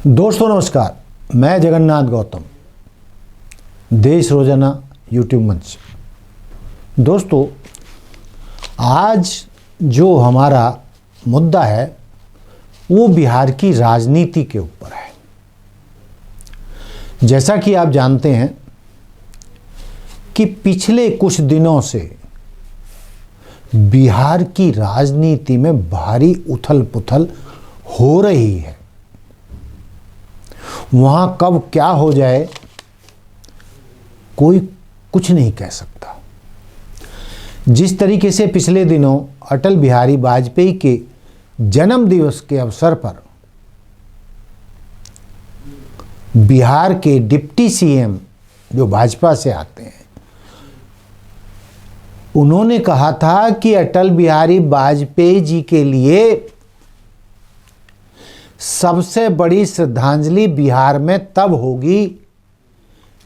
दोस्तों नमस्कार, मैं जगन्नाथ गौतम, देश रोजाना यूट्यूब मंच। दोस्तों, आज जो हमारा मुद्दा है वो बिहार की राजनीति के ऊपर है। जैसा कि आप जानते हैं कि पिछले कुछ दिनों से बिहार की राजनीति में भारी उथल पुथल हो रही है। वहां कब क्या हो जाए कोई कुछ नहीं कह सकता। जिस तरीके से पिछले दिनों अटल बिहारी वाजपेयी के जन्म दिवस के अवसर पर बिहार के डिप्टी सीएम जो भाजपा से आते हैं, उन्होंने कहा था कि अटल बिहारी वाजपेयी जी के लिए सबसे बड़ी श्रद्धांजलि बिहार में तब होगी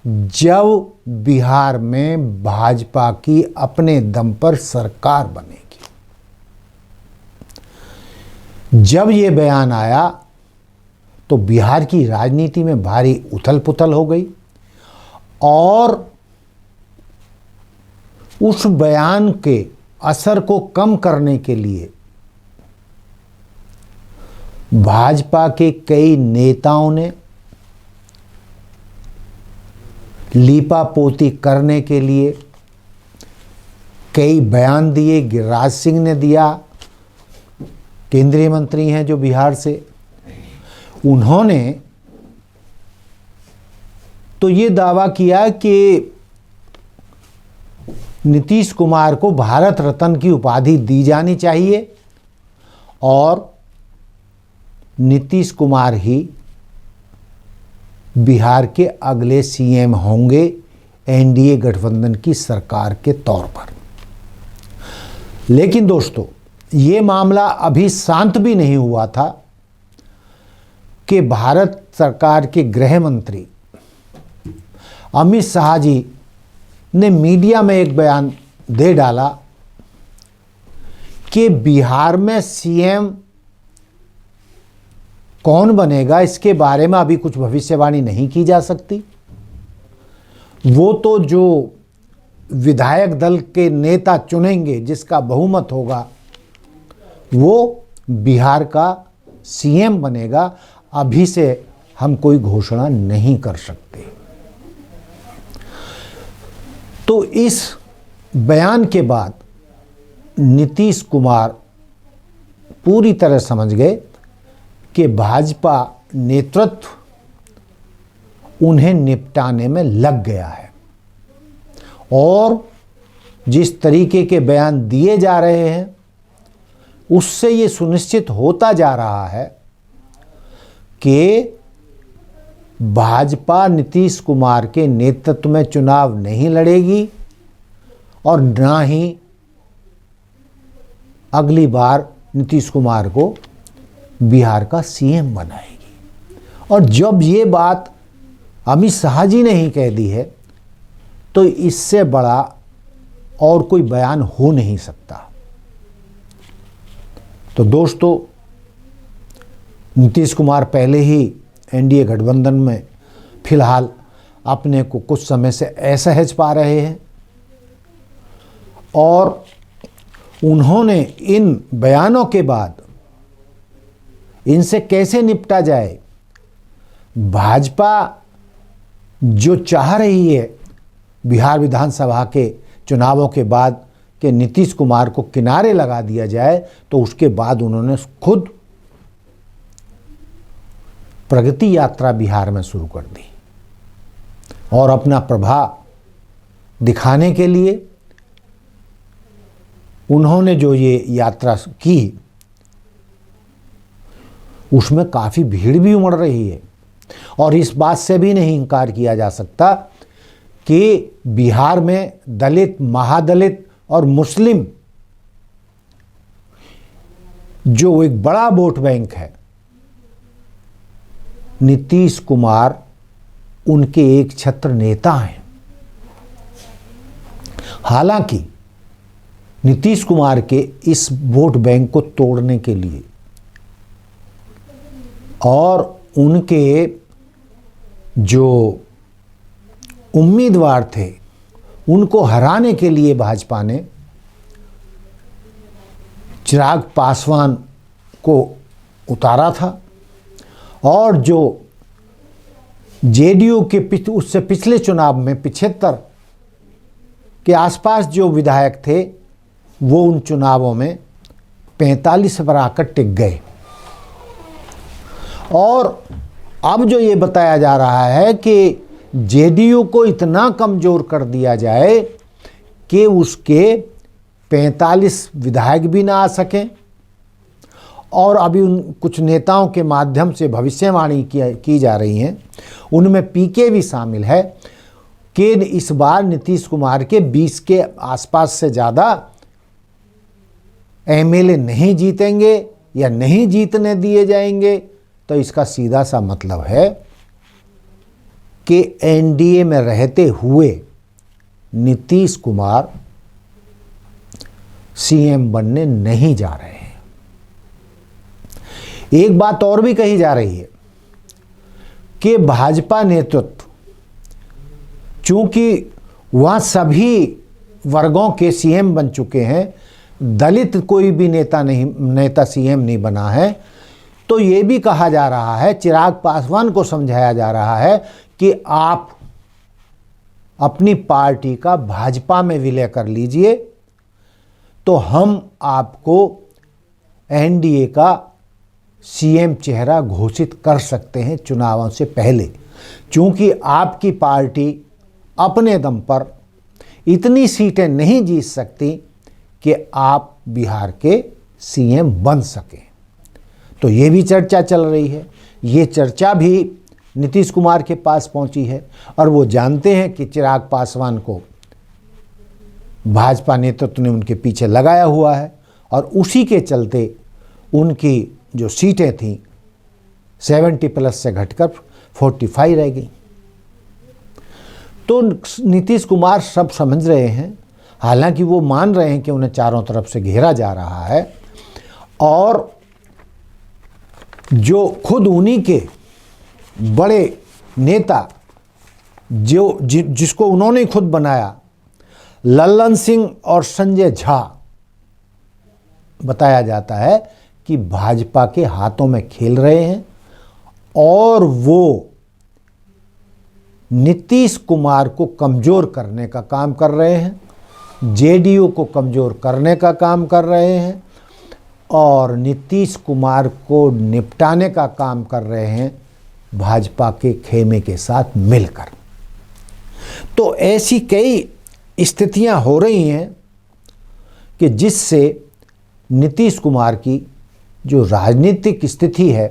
जब बिहार में भाजपा की अपने दम पर सरकार बनेगी। जब ये बयान आया तो बिहार की राजनीति में भारी उथल पुथल हो गई और उस बयान के असर को कम करने के लिए भाजपा के कई नेताओं ने लीपापोती करने के लिए कई बयान दिए। गिरिराज सिंह ने दिया, केंद्रीय मंत्री हैं जो बिहार से, उन्होंने तो ये दावा किया कि नीतीश कुमार को भारत रत्न की उपाधि दी जानी चाहिए और नीतीश कुमार ही बिहार के अगले सीएम होंगे एनडीए गठबंधन की सरकार के तौर पर। लेकिन दोस्तों, ये मामला अभी शांत भी नहीं हुआ था कि भारत सरकार के गृह मंत्री अमित शाह जी ने मीडिया में एक बयान दे डाला कि बिहार में सीएम कौन बनेगा इसके बारे में अभी कुछ भविष्यवाणी नहीं की जा सकती। वो तो जो विधायक दल के नेता चुनेंगे, जिसका बहुमत होगा, वो बिहार का सीएम बनेगा। अभी से हम कोई घोषणा नहीं कर सकते। तो इस बयान के बाद नीतीश कुमार पूरी तरह समझ गए कि भाजपा नेतृत्व उन्हें निपटाने में लग गया है और जिस तरीके के बयान दिए जा रहे हैं उससे ये सुनिश्चित होता जा रहा है कि भाजपा नीतीश कुमार के नेतृत्व में चुनाव नहीं लड़ेगी और ना ही अगली बार नीतीश कुमार को बिहार का सीएम बनाएगी। और जब ये बात अमित शाह जी ने ही कह दी है तो इससे बड़ा और कोई बयान हो नहीं सकता। तो दोस्तों, नीतीश कुमार पहले ही एनडीए गठबंधन में फिलहाल अपने को कुछ समय से असहज पा रहे हैं और उन्होंने इन बयानों के बाद इनसे कैसे निपटा जाए, भाजपा जो चाह रही है बिहार विधानसभा के चुनावों के बाद कि नीतीश कुमार को किनारे लगा दिया जाए, तो उसके बाद उन्होंने खुद प्रगति यात्रा बिहार में शुरू कर दी और अपना प्रभाव दिखाने के लिए उन्होंने जो ये यात्रा की उसमें काफ़ी भीड़ भी उमड़ रही है। और इस बात से भी नहीं इनकार किया जा सकता कि बिहार में दलित, महादलित और मुस्लिम जो एक बड़ा वोट बैंक है, नीतीश कुमार उनके एक छत्र नेता हैं। हालांकि नीतीश कुमार के इस वोट बैंक को तोड़ने के लिए और उनके जो उम्मीदवार थे उनको हराने के लिए भाजपा ने चिराग पासवान को उतारा था, और जो जेडीयू के उससे पिछले चुनाव में 75 के आसपास जो विधायक थे वो उन चुनावों में 45 पर आकर टिक गए। और अब जो ये बताया जा रहा है कि जेडीयू को इतना कमज़ोर कर दिया जाए कि उसके 45 विधायक भी ना आ सकें, और अभी उन कुछ नेताओं के माध्यम से भविष्यवाणी की जा रही हैं, उनमें पीके भी शामिल है कि इस बार नीतीश कुमार के 20 के आसपास से ज़्यादा एमएलए नहीं जीतेंगे या नहीं जीतने दिए जाएंगे। तो इसका सीधा सा मतलब है कि एनडीए में रहते हुए नीतीश कुमार सीएम बनने नहीं जा रहे हैं। एक बात और भी कही जा रही है कि भाजपा नेतृत्व, चूंकि वह सभी वर्गों के सीएम बन चुके हैं, दलित कोई भी नेता सीएम नहीं बना है, तो ये भी कहा जा रहा है, चिराग पासवान को समझाया जा रहा है कि आप अपनी पार्टी का भाजपा में विलय कर लीजिए, तो हम आपको एनडीए का सीएम चेहरा घोषित कर सकते हैं चुनावों से पहले, क्योंकि आपकी पार्टी अपने दम पर इतनी सीटें नहीं जीत सकती कि आप बिहार के सीएम बन सकें। तो ये भी चर्चा चल रही है। ये चर्चा भी नीतीश कुमार के पास पहुंची है, और वो जानते हैं कि चिराग पासवान को भाजपा नेतृत्व ने उनके पीछे लगाया हुआ है, और उसी के चलते उनकी जो सीटें थीं 70+ से घटकर 45 रह गई। तो नीतीश कुमार सब समझ रहे हैं, हालांकि वो मान रहे हैं कि उन्हें चारों तरफ से घेरा जा रहा है, और जो खुद उन्हीं के बड़े नेता जिसको उन्होंने खुद बनाया, लल्लन सिंह और संजय झा, बताया जाता है कि भाजपा के हाथों में खेल रहे हैं, और वो नीतीश कुमार को कमज़ोर करने का काम कर रहे हैं, जेडीयू को कमज़ोर करने का काम कर रहे हैं, और नीतीश कुमार को निपटाने का काम कर रहे हैं भाजपा के खेमे के साथ मिलकर। तो ऐसी कई स्थितियां हो रही हैं कि जिससे नीतीश कुमार की जो राजनीतिक स्थिति है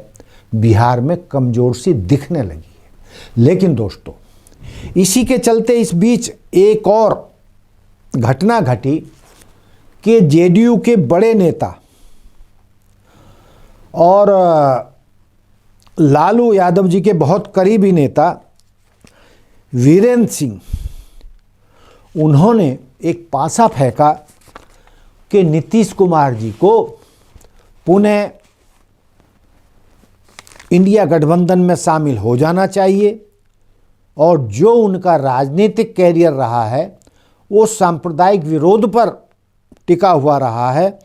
बिहार में कमज़ोर सी दिखने लगी है। लेकिन दोस्तों, इसी के चलते इस बीच एक और घटना घटी कि जेडीयू के बड़े नेता और लालू यादव जी के बहुत करीबी नेता वीरेंद्र सिंह, उन्होंने एक पासा फेंका कि नीतीश कुमार जी को पुनः इंडिया गठबंधन में शामिल हो जाना चाहिए, और जो उनका राजनीतिक कैरियर रहा है वो सांप्रदायिक विरोध पर टिका हुआ रहा है,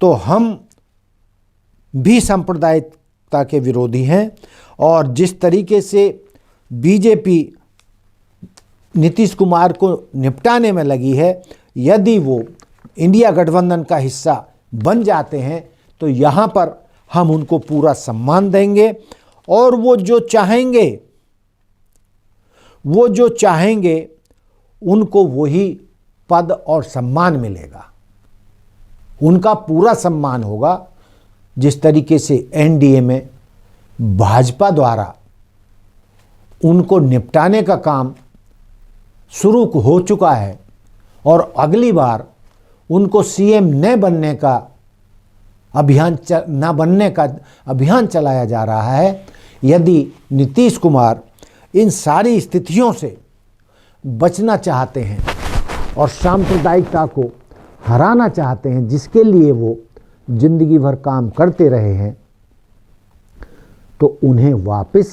तो हम भी सांप्रदायिकता के विरोधी हैं। और जिस तरीके से बीजेपी नीतीश कुमार को निपटाने में लगी है, यदि वो इंडिया गठबंधन का हिस्सा बन जाते हैं तो यहाँ पर हम उनको पूरा सम्मान देंगे, और वो जो चाहेंगे उनको वही पद और सम्मान मिलेगा, उनका पूरा सम्मान होगा। जिस तरीके से एनडीए में भाजपा द्वारा उनको निपटाने का काम शुरू हो चुका है, और अगली बार उनको सीएम न बनने का अभियान चलाया जा रहा है। यदि नीतीश कुमार इन सारी स्थितियों से बचना चाहते हैं और सांप्रदायिकता को हराना चाहते हैं, जिसके लिए वो जिंदगी भर काम करते रहे हैं, तो उन्हें वापस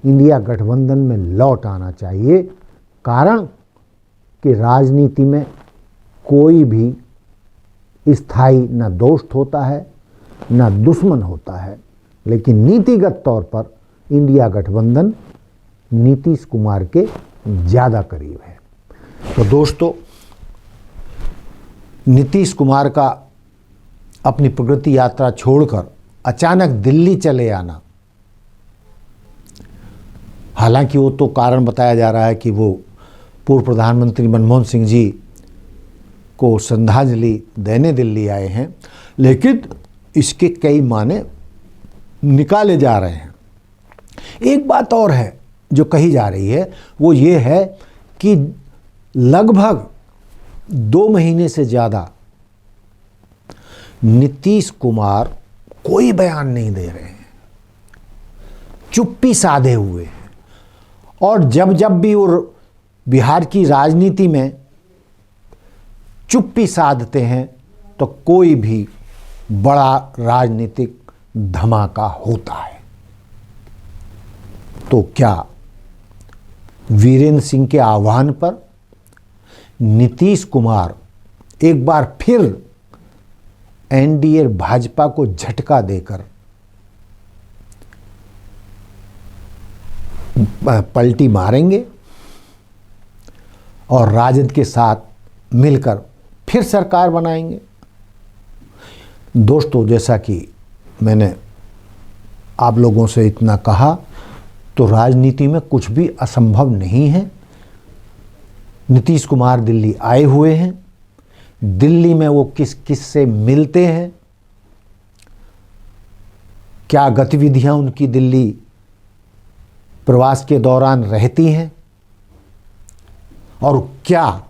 इंडिया गठबंधन में लौट आना चाहिए। कारण कि राजनीति में कोई भी स्थायी न दोस्त होता है न दुश्मन होता है, लेकिन नीतिगत तौर पर इंडिया गठबंधन नीतीश कुमार के ज़्यादा करीब है। तो दोस्तों, नीतीश कुमार का अपनी प्रगति यात्रा छोड़कर अचानक दिल्ली चले आना, हालांकि वो तो कारण बताया जा रहा है कि वो पूर्व प्रधानमंत्री मनमोहन सिंह जी को श्रद्धांजलि देने दिल्ली आए हैं, लेकिन इसके कई माने निकाले जा रहे हैं। एक बात और है जो कही जा रही है, वो ये है कि लगभग 2 महीने से ज़्यादा नीतीश कुमार कोई बयान नहीं दे रहे हैं, चुप्पी साधे हुए हैं। और जब जब भी वो बिहार की राजनीति में चुप्पी साधते हैं तो कोई भी बड़ा राजनीतिक धमाका होता है। तो क्या वीरेंद्र सिंह के आह्वान पर नीतीश कुमार एक बार फिर एनडीए भाजपा को झटका देकर पलटी मारेंगे और राजद के साथ मिलकर फिर सरकार बनाएंगे? दोस्तों, जैसा कि मैंने आप लोगों से इतना कहा, तो राजनीति में कुछ भी असंभव नहीं है। नीतीश कुमार दिल्ली आए हुए हैं, दिल्ली में वो किस किस से मिलते हैं, क्या गतिविधियां उनकी दिल्ली प्रवास के दौरान रहती हैं, और क्या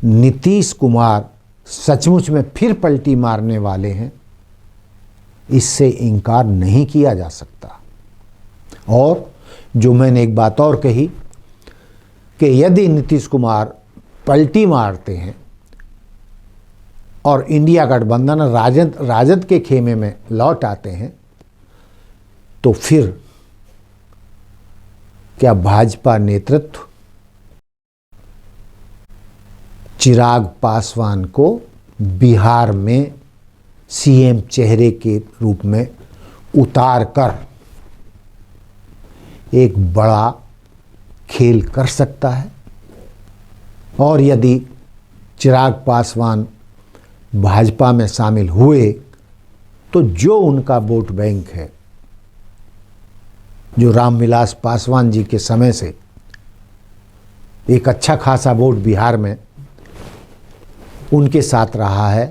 नीतीश कुमार सचमुच में फिर पलटी मारने वाले हैं, इससे इनकार नहीं किया जा सकता। और जो मैंने एक बात और कही कि यदि नीतीश कुमार पलटी मारते हैं और इंडिया गठबंधन राजद के खेमे में लौट आते हैं, तो फिर क्या भाजपा नेतृत्व चिराग पासवान को बिहार में सीएम चेहरे के रूप में उतार कर एक बड़ा खेल कर सकता है? और यदि चिराग पासवान भाजपा में शामिल हुए तो जो उनका वोट बैंक है, जो रामविलास पासवान जी के समय से एक अच्छा खासा वोट बिहार में उनके साथ रहा है,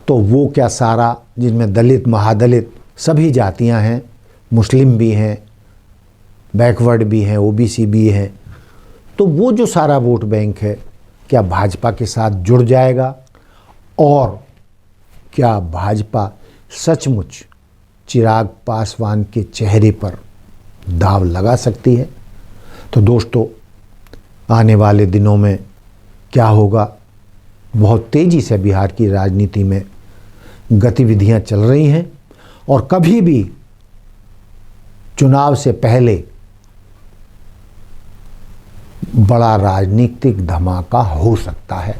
तो वो क्या सारा, जिनमें दलित महादलित सभी जातियां हैं, मुस्लिम भी हैं, बैकवर्ड भी हैं, ओबीसी भी हैं, तो वो जो सारा वोट बैंक है क्या भाजपा के साथ जुड़ जाएगा? और क्या भाजपा सचमुच चिराग पासवान के चेहरे पर दाव लगा सकती है? तो दोस्तों, आने वाले दिनों में क्या होगा, बहुत तेज़ी से बिहार की राजनीति में गतिविधियां चल रही हैं, और कभी भी चुनाव से पहले बड़ा राजनीतिक धमाका हो सकता है।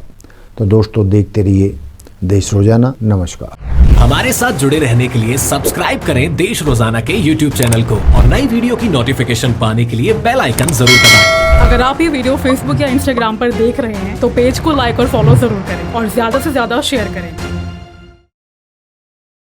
तो दोस्तों, देखते रहिए देश रोजाना। नमस्कार। हमारे साथ जुड़े रहने के लिए सब्सक्राइब करें देश रोजाना के YouTube चैनल को, और नई वीडियो की नोटिफिकेशन पाने के लिए बेल आइकन जरूर दबाएं। अगर आप ये वीडियो Facebook या Instagram पर देख रहे हैं तो पेज को लाइक और फॉलो जरूर करें और ज्यादा से ज्यादा शेयर करें।